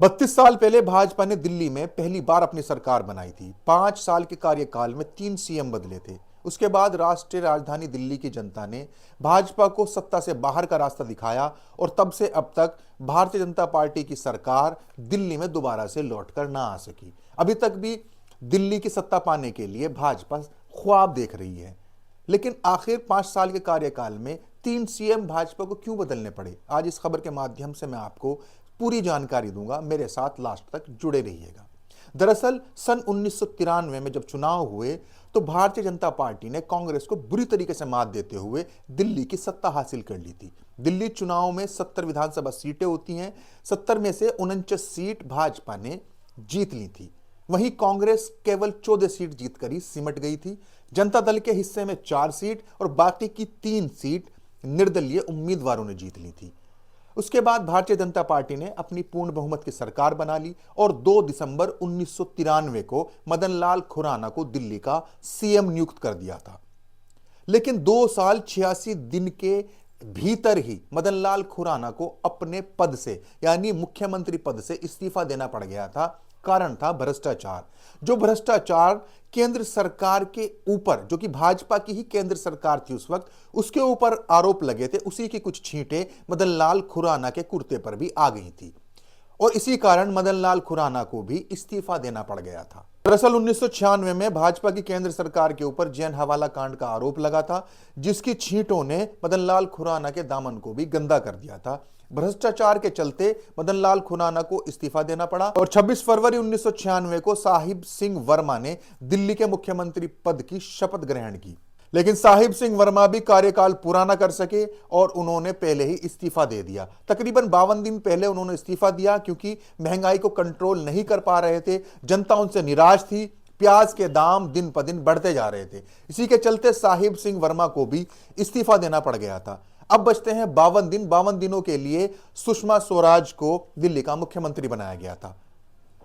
32 साल पहले भाजपा ने दिल्ली में पहली बार अपनी सरकार बनाई थी। 5 साल के कार्यकाल में 3 सीएम बदले थे। उसके बाद राष्ट्रीय राजधानी दिल्ली की जनता ने भाजपा को सत्ता से बाहर का रास्ता दिखाया और तब से अब तक भारतीय जनता पार्टी की सरकार दिल्ली में दोबारा से लौटकर ना आ सकी। अभी तक भी दिल्ली की सत्ता पाने के लिए भाजपा ख्वाब देख रही है, लेकिन आखिर 5 साल के कार्यकाल में 3 सीएम भाजपा को क्यों बदलने पड़े? आज इस खबर के माध्यम से मैं आपको पूरी जानकारी दूंगा। मेरे साथ लास्ट तक जुड़े रहिएगा। दरअसल सन 1993 में जब चुनाव हुए तो भारतीय जनता पार्टी ने कांग्रेस को बुरी तरीके से मात देते हुए दिल्ली की सत्ता हासिल कर ली थी। दिल्ली चुनाव में 70 विधानसभा सीटें होती हैं। 70 में से 49 सीट भाजपा ने जीत ली थी। वहीं कांग्रेस केवल 14 सीट जीतकर ही सिमट गई थी। जनता दल के हिस्से में 4 सीट और बाकी की 3 सीट निर्दलीय उम्मीदवारों ने जीत ली थी। उसके बाद भारतीय जनता पार्टी ने अपनी पूर्ण बहुमत की सरकार बना ली और 2 दिसंबर 1993 को मदन लाल खुराना को दिल्ली का सीएम नियुक्त कर दिया था। लेकिन 2 साल 86 दिन के भीतर ही मदन लाल खुराना को अपने पद से यानी मुख्यमंत्री पद से इस्तीफा देना पड़ गया था। कारण था भ्रष्टाचार। जो भ्रष्टाचार केंद्र सरकार के ऊपर, जो कि भाजपा की ही केंद्र सरकार थी उस वक्त, उसके ऊपर आरोप लगे थे, उसी की कुछ छींटें मदन लाल खुराना के कुर्ते पर भी आ गई थी और इसी कारण मदन लाल खुराना को भी इस्तीफा देना पड़ गया था। दरअसल 1996 में भाजपा की केंद्र सरकार के ऊपर जैन हवाला कांड का आरोप लगा था, जिसकी छींटों ने मदन लाल खुराना के दामन को भी गंदा कर दिया था। भ्रष्टाचार के चलते मदन लाल खुराना को इस्तीफा देना पड़ा और 26 फरवरी 1996 को साहिब सिंह वर्मा ने दिल्ली के मुख्यमंत्री पद की शपथ ग्रहण की। लेकिन साहिब सिंह वर्मा भी कार्यकाल पूरा न कर सके और उन्होंने पहले ही इस्तीफा दे दिया। तकरीबन 52 दिन पहले उन्होंने इस्तीफा दिया क्योंकि महंगाई को कंट्रोल नहीं कर पा रहे थे। जनता उनसे निराश थी। प्याज के दाम दिन पर दिन बढ़ते जा रहे थे। इसी के चलते साहिब सिंह वर्मा को भी इस्तीफा देना पड़ गया था। अब बचते हैं 52 दिन। 52 दिनों के लिए सुषमा स्वराज को दिल्ली का मुख्यमंत्री बनाया गया था।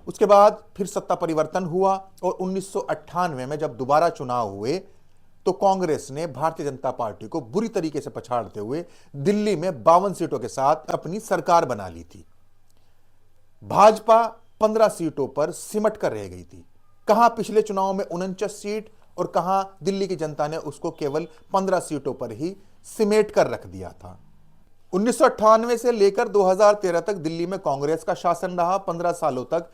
उसके बाद फिर सत्ता परिवर्तन हुआ और 1998 में जब दोबारा चुनाव हुए तो कांग्रेस ने भारतीय जनता पार्टी को बुरी तरीके से पछाड़ते हुए दिल्ली में 52 सीटों के साथ अपनी सरकार बना ली थी। भाजपा 15 सीटों पर सिमट कर रह गई थी। कहां पिछले चुनाव में 49 सीट और कहां दिल्ली की जनता ने उसको केवल 15 सीटों पर ही सिमेट कर रख दिया था। 1998 से लेकर 2013 तक दिल्ली में कांग्रेस का शासन रहा। 15 सालों तक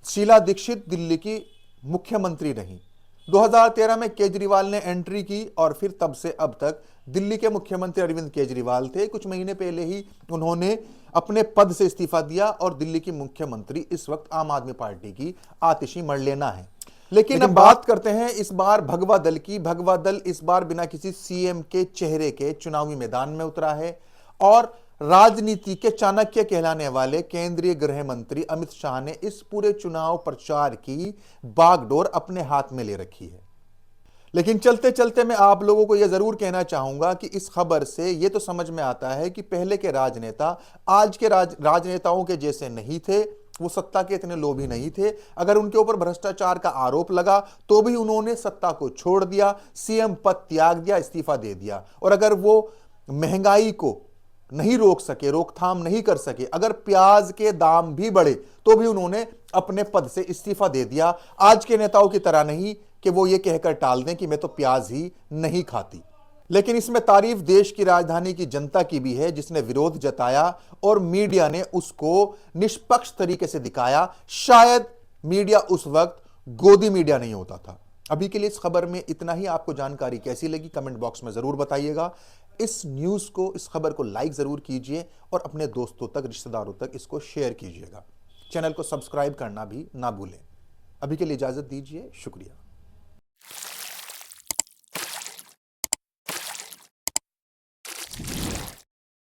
शीला दीक्षित दिल्ली की मुख्यमंत्री रही। 2013 में केजरीवाल ने एंट्री की और फिर तब से अब तक दिल्ली के मुख्यमंत्री अरविंद केजरीवाल थे। कुछ महीने पहले ही उन्होंने अपने पद से इस्तीफा दिया और दिल्ली की मुख्यमंत्री इस वक्त आम आदमी पार्टी की आतिशी मरलेना है। लेकिन अब बात करते हैं इस बार भगवा दल की। भगवा दल इस बार बिना किसी सीएम के चेहरे के चुनावी मैदान में उतरा है और राजनीति के चाणक्य कहलाने वाले केंद्रीय गृह मंत्री अमित शाह ने इस पूरे चुनाव प्रचार की बागडोर अपने हाथ में ले रखी है। लेकिन चलते चलते मैं आप लोगों को यह जरूर कहना चाहूंगा कि इस खबर से यह तो समझ में आता है कि पहले के राजनेता आज के राजनेताओं के जैसे नहीं थे। वो सत्ता के इतने लोभी नहीं थे। अगर उनके ऊपर भ्रष्टाचार का आरोप लगा तो भी उन्होंने सत्ता को छोड़ दिया, सीएम पद त्याग दिया, इस्तीफा दे दिया। और अगर वो महंगाई को नहीं रोक सके, रोकथाम नहीं कर सके, अगर प्याज के दाम भी बढ़े तो भी उन्होंने अपने पद से इस्तीफा दे दिया। आज के नेताओं की तरह नहीं कि वो ये कहकर टाल दें कि मैं तो प्याज ही नहीं खाती। लेकिन इसमें तारीफ देश की राजधानी की जनता की भी है, जिसने विरोध जताया और मीडिया ने उसको निष्पक्ष तरीके से दिखाया। शायद मीडिया उस वक्त गोदी मीडिया नहीं होता था। अभी के लिए इस खबर में इतना ही। आपको जानकारी कैसी लगी कमेंट बॉक्स में जरूर बताइएगा। इस न्यूज़ को, इस खबर को लाइक जरूर कीजिए और अपने दोस्तों तक, रिश्तेदारों तक इसको शेयर कीजिएगा। चैनल को सब्सक्राइब करना भी ना भूलें। अभी के लिए इजाजत दीजिए। शुक्रिया।